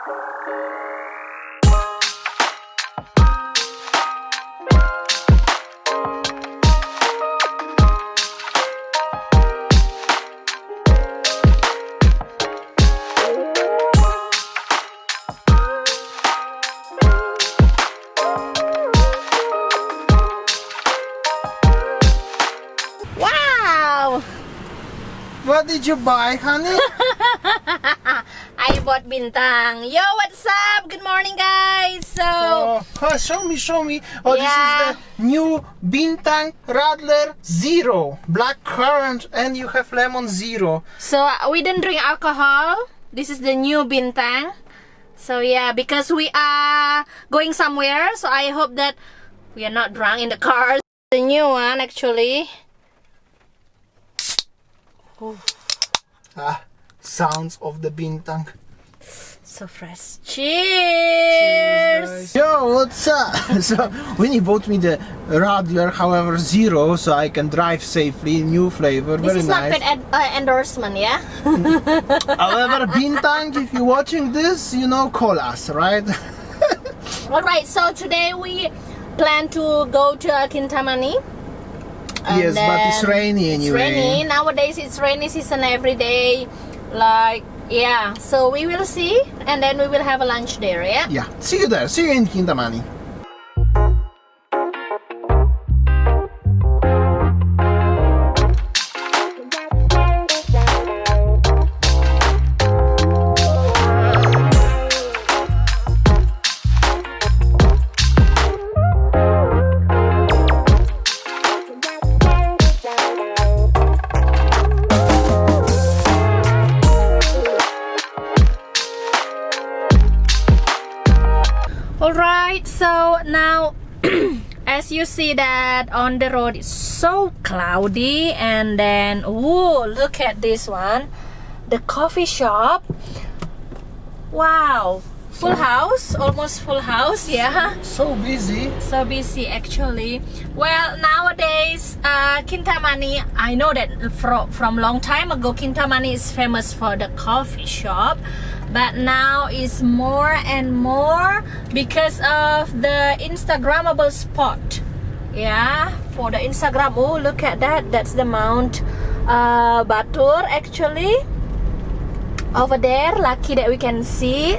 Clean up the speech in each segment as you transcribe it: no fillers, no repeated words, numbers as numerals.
What did you buy, honey? I bought bintang. Yo, what's up? Good morning, guys. So, show me. Oh, Yeah. This is the new bintang radler zero, black currant, and you have lemon zero. we don't drink alcohol. This is the new bintang. So yeah, because we are going somewhere, so I hope that we are not drunk in the car. The new one, actually. Sounds of the bintang. So fresh. Cheers! Yo, what's up? So Winnie bought me the radler, however, zero, so I can drive safely. New flavor, This very is nice. not paid endorsement, yeah? However, bintang, if you're watching this, you know, call us, right? Alright, so today we plan to go to Kintamani. Yes, but it's rainy anyway. It's rainy. Nowadays it's rainy season every day. Like, yeah. So we will see, and then we will have a lunch there, yeah? Yeah, see you there. See you in Kintamani. Alright, so now as you see that on the road it's so cloudy, and then ooh, look at this one, the coffee shop. Wow, full house, almost full house, yeah. So busy. So busy actually. Well, nowadays Kintamani, I know that from long time ago Kintamani is famous for the coffee shop, but now it's more and more because of the Instagrammable spot. Yeah, for the Instagram. Oh, look at that, that's the Mount Batur actually over there. Lucky that we can see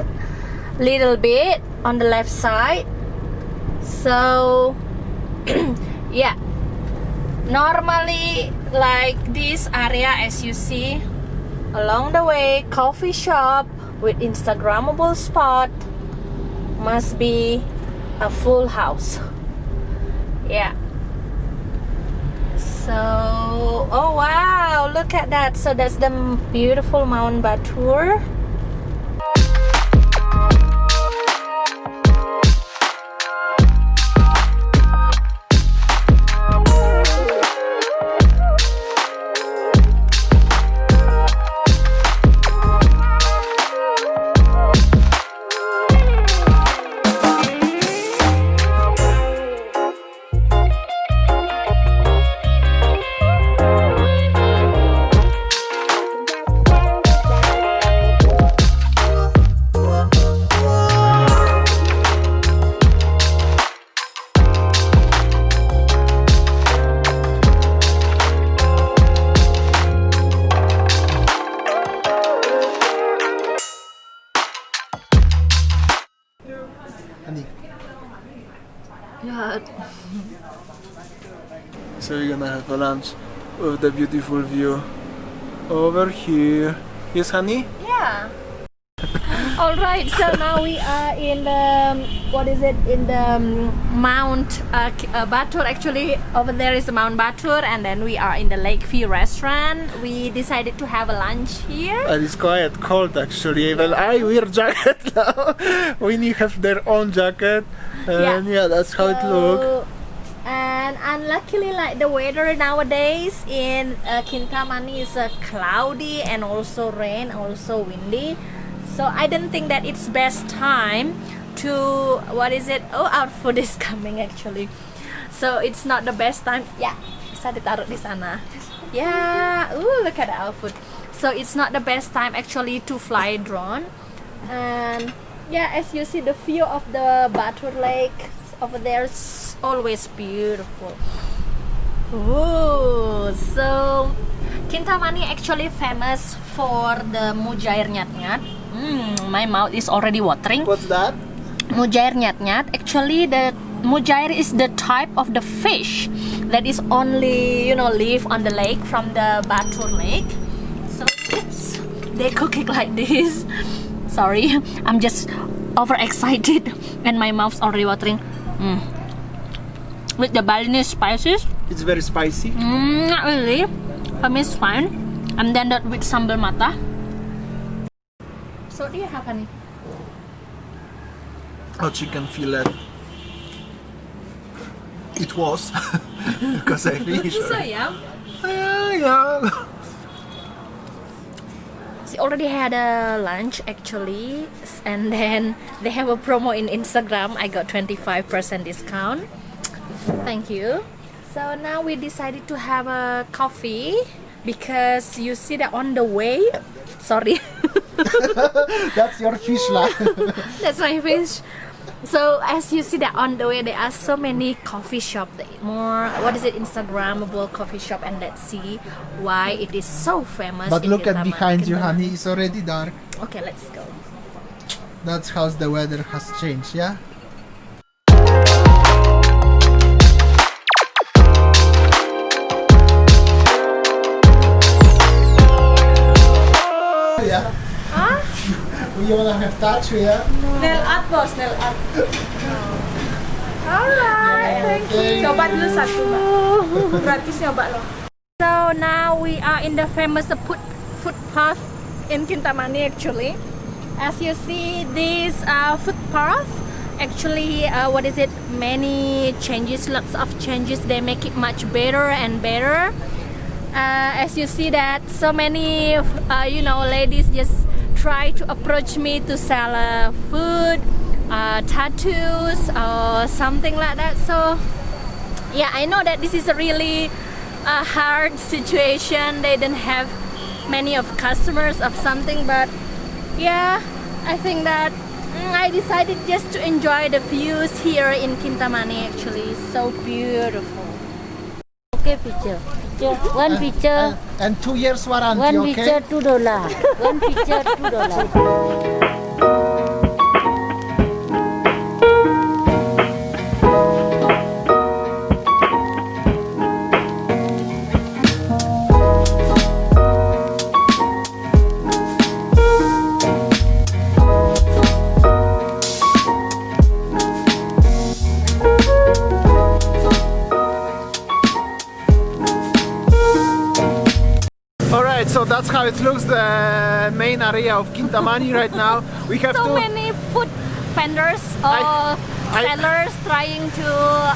little bit on the left side. So yeah, normally like this area, as you see along the way, coffee shop with Instagrammable spot must be a full house. Yeah. So, oh wow, look at that. So that's the beautiful Mount Batur. Yeah. So we're gonna have a lunch with the beautiful view over here. Yes, honey? Yeah. All right, so now we are in the, what is it, in the Mount Batur. Actually, over there is the Mount Batur, and then we are in the Lakeview restaurant. We decided to have a lunch here. And it's quite cold actually. Well, I wear jacket now. Winnie have their own jacket, and yeah, that's how it looks. And unluckily, like the weather nowadays in Kintamani is cloudy and also rain, also windy. So I didn't think that it's best time to, what is it? Oh, our food is coming actually. So it's not the best time. Yeah, bisa ditaruh di sana. Yeah, look at our food. So it's not the best time actually to fly drone. And Yeah, as you see, the view of the Batu Lake over there is always beautiful. Oh, so Kintamani actually famous for the mujair nyat-nyat. My mouth is already watering. What's that? Mujair nyat-nyat. Actually, the mujair is the type of the fish that is only, live on the lake from the Batu Lake. So they cook it like this. Sorry, I'm just overexcited and my mouth's already watering. With the Balinese spices. It's very spicy. Not really. For me, it's fine. And then that with sambal mata. So, do you have any? Oh, chicken fillet. It was because I finished. So, yeah. Yeah. She already had a lunch actually, and then they have a promo in Instagram. I got 25% discount. Thank you. So now we decided to have a coffee because you see that on the way. Sorry. That's your fish lah. That's my fish. So as you see that on the way, there are so many coffee shop, more Instagrammable coffee shop, and let's see why it is so famous. But look at Kintamani, behind you, Kintamani. honey. It's already dark. Okay, let's go. That's how the weather has changed, yeah? Yeah. Huh? You wanna have touch, yeah? Nail art bos, nail art. Alright, thank you. Coba dulu satu, Mbak. Gratis nyoba loh. So now we are in the famous footpath in Kintamani actually. As you see, this footpath actually, many changes, lots of changes. They make it much better and better. As you see that so many, ladies just try to approach me to sell food, tattoos or something like that. So yeah, I know that this is a really hard situation. They don't have many of customers of something, but yeah, I think that I decided just to enjoy the views here in Kintamani. Actually, it's so beautiful. Okay, picture. One picture. And 2 years warranty, One okay? picture $2. One picture $2. Alright, so that's how it looks, the main area of Kintamani right now. We have So to... many food vendors or sellers trying to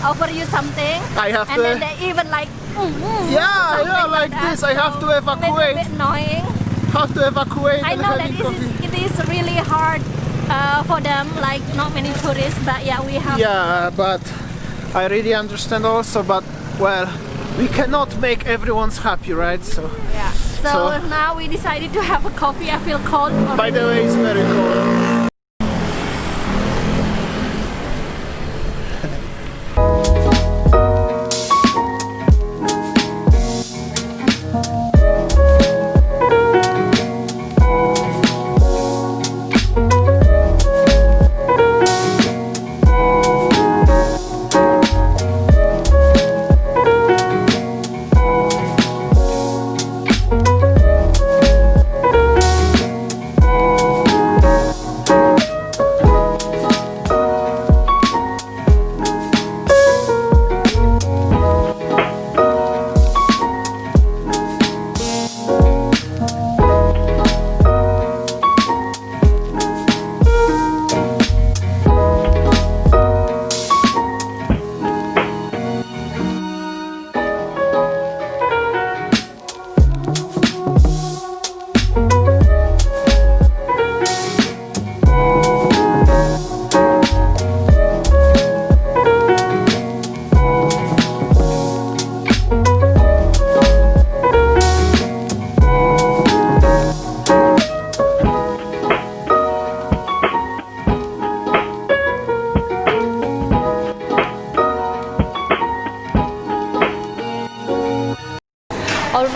offer you something, I have and to... then they even like Yeah, like that. this. I have to So, evacuate. little bit annoying. Have to evacuate I and know that having coffee. it is really hard for them, like not many tourists, but yeah, we have. Yeah, but I really understand also, but well, we cannot make everyone's happy, right? So, Yeah. So now we decided to have a coffee. I feel cold. by the way, it's very cold.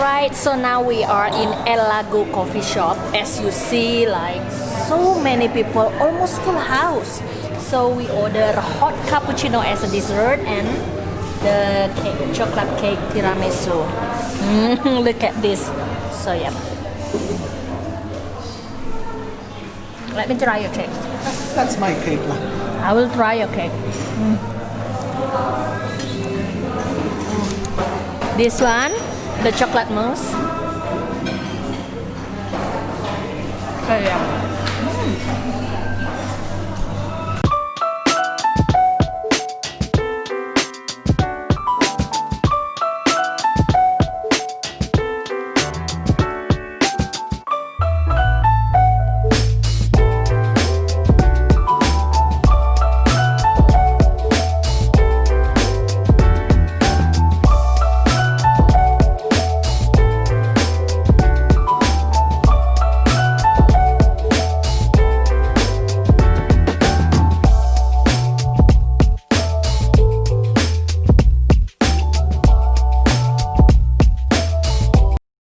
Alright, so now we are in El Lago coffee shop. As you see, like so many people, almost full house. So we order hot cappuccino as a dessert and the cake, chocolate cake tiramisu. Look at this. So yeah. Let me try your cake. That's my cake. I will try your cake. This one, the chocolate mousse. Oh yeah.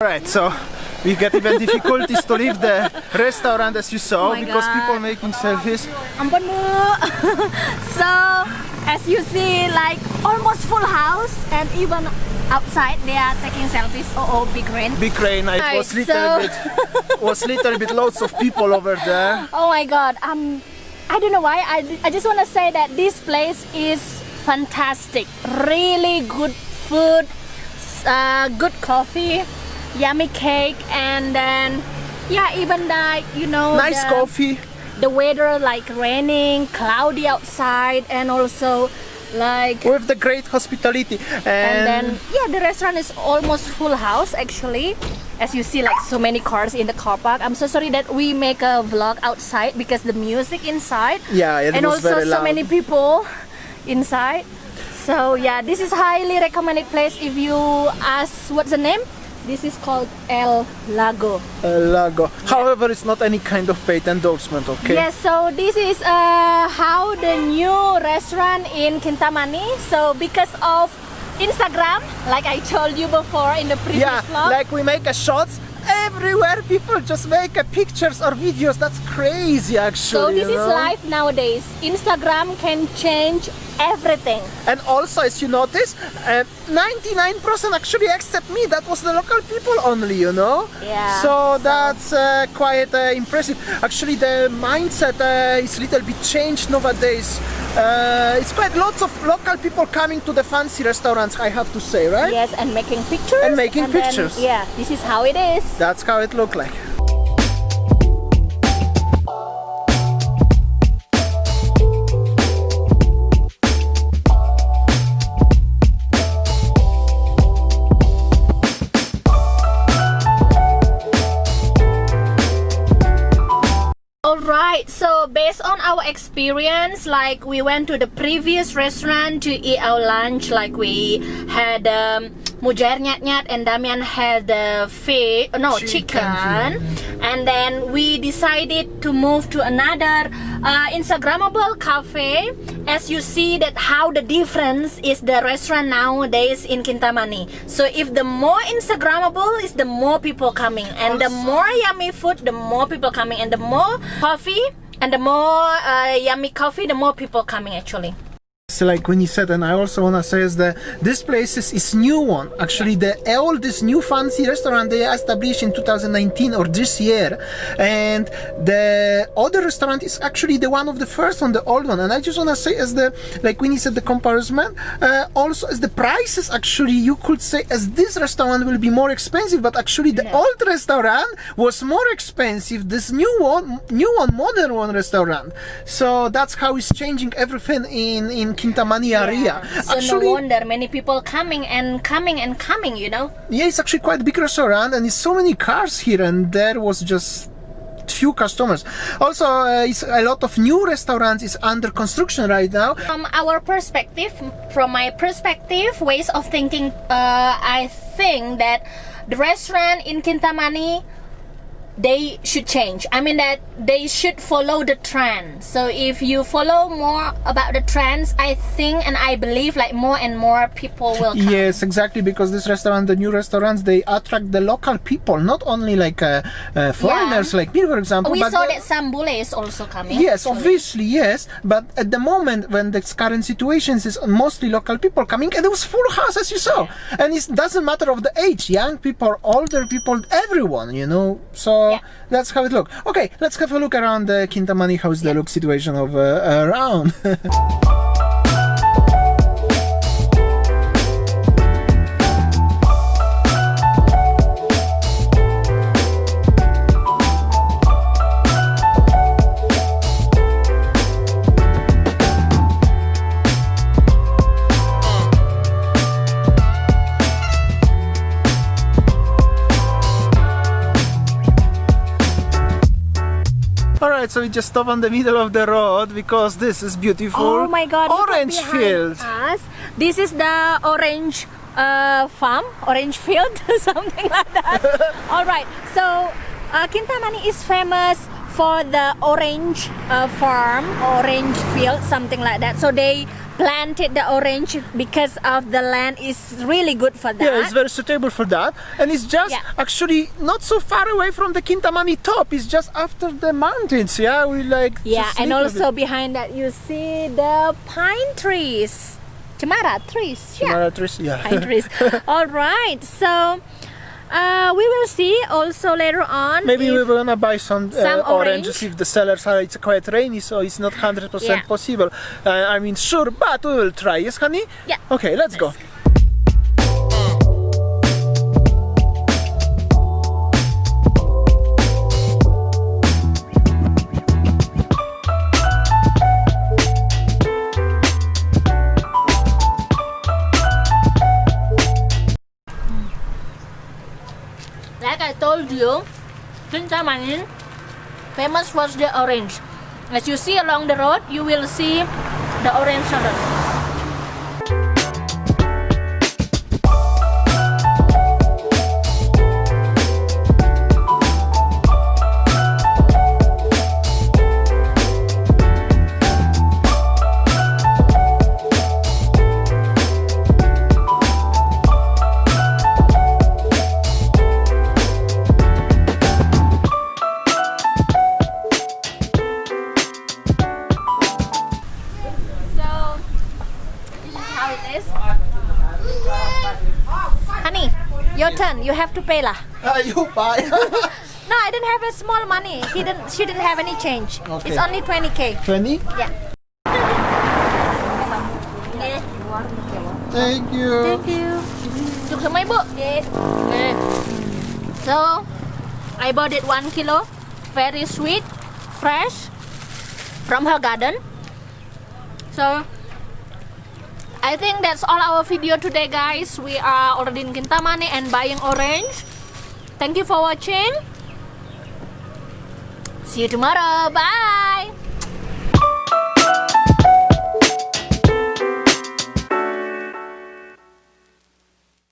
Alright, so we get even difficulties to leave the restaurant as you saw my because God. people making selfies. Ampun Bu. So as you see, like almost full house, and even outside they are taking selfies. Oh, big rain. Big rain. It Alright, was little bit loads of people over there. Oh my God. I don't know why. I just want to say that this place is fantastic. Really good food, good coffee, yummy cake, and then yeah, even the Nice coffee. The weather like raining, cloudy outside, and also like With the great hospitality. and then yeah, the restaurant is almost full house actually. As you see, like so many cars in the car park. I'm so sorry that we make a vlog outside because the music inside. Yeah, it and was also very so loud. many people inside. So yeah, this is highly recommended place. If you ask what's the name, this is called El Lago. Lago. However, it's not any kind of paid endorsement, okay? Yes, so this is how the new restaurant in Kintamani. So because of Instagram, like I told you before in the previous Yeah, vlog. like we make a shots everywhere. People just make a pictures or videos. That's crazy, actually. So this you is know? life nowadays. Instagram can change everything. And also, as you notice, 99% actually accept me. That was the local people only, you know? Yeah, So that's quite impressive. Actually, the mindset is a little bit changed nowadays. It's quite lots of local people coming to the fancy restaurants, I have to say, right? Yes, and making pictures. And making then, pictures. yeah, this is how it is. That's how it looked like. Alright, so based on our experience, like we went to the previous restaurant to eat our lunch, like we had mujair nyat-nyat and Damian had the chicken. And then we decided to move to another Instagrammable cafe. As you see that how the difference is the restaurant nowadays in Kintamani. So if the more Instagrammable is, the more people coming, and the more yummy food, the more people coming, and the more coffee and the more yummy coffee, the more people coming actually. So like when you said, and I also want to say is that this place is new one. Actually, all this new fancy restaurant they established in 2019 or this year, and the other restaurant is actually the one of the first on the old one. And I just want to say, as like when you said the comparison, also as the prices actually you could say as this restaurant will be more expensive, but actually the old restaurant was more expensive. This new one, modern one restaurant. So that's how it's changing everything in Kintamani area. So Actually, no wonder many people coming and coming and coming, you know. yeah, it's actually quite a big restaurant, and it's so many cars here, and there was just few customers. Also, it's a lot of new restaurants is under construction right now. From our perspective, from my perspective, ways of thinking, I think that the restaurant in Kintamani they should change. I mean that they should follow the trend. So if you follow more about the trends, I think and I believe like more and more people will come. Yes, exactly, because this restaurant, the new restaurants, they attract the local people, not only like foreigners like me, for example. We but saw that some bule is also coming. Yes, actually. obviously, yes. But at the moment, when the current situations is mostly local people coming, and it was full house, as you saw. And it doesn't matter of the age, young people, older people, everyone, you know. So that's how it looks. Okay, let's have a look around the Kintamani. How's the look situation of around? Alright, so we just stop on the middle of the road because this is beautiful. Oh my God! look at Orange behind field. us. This is the orange farm, orange field, something like that. All right. So Kintamani is famous for the orange farm, orange field, something like that. So they planted the orange because of the land is really good for that. Yeah, it's very suitable for that, and it's just actually not so far away from the Kintamani top. It's just after the mountains. Yeah, we like. just and sleep a also bit. behind that you see the pine trees, Cemara trees. Cemara trees, yeah. Pine trees. All right, so we will see also later on. Maybe if we will gonna buy some orange. oranges if the sellers are. It's quite rainy, so it's not 100% Yeah. possible. I mean, sure, but we will try. Yes, honey. Yeah. Okay, let's go. Like I told you, Kintamani famous for the orange. As you see along the road, you will see the orange salad. So this is how it is. Honey, your turn. You have to pay lah. You buy. No, I didn't have a small money. She didn't have any change. Okay. It's only 20K. 20. Yeah. Thank you. Thank you. Chúc sama ibu. Okay. So I bought it 1 kilo. Very sweet, fresh from her garden. So I think that's all our video today, guys. We are already in Kintamani and buying orange. Thank you for watching. See you tomorrow. Bye.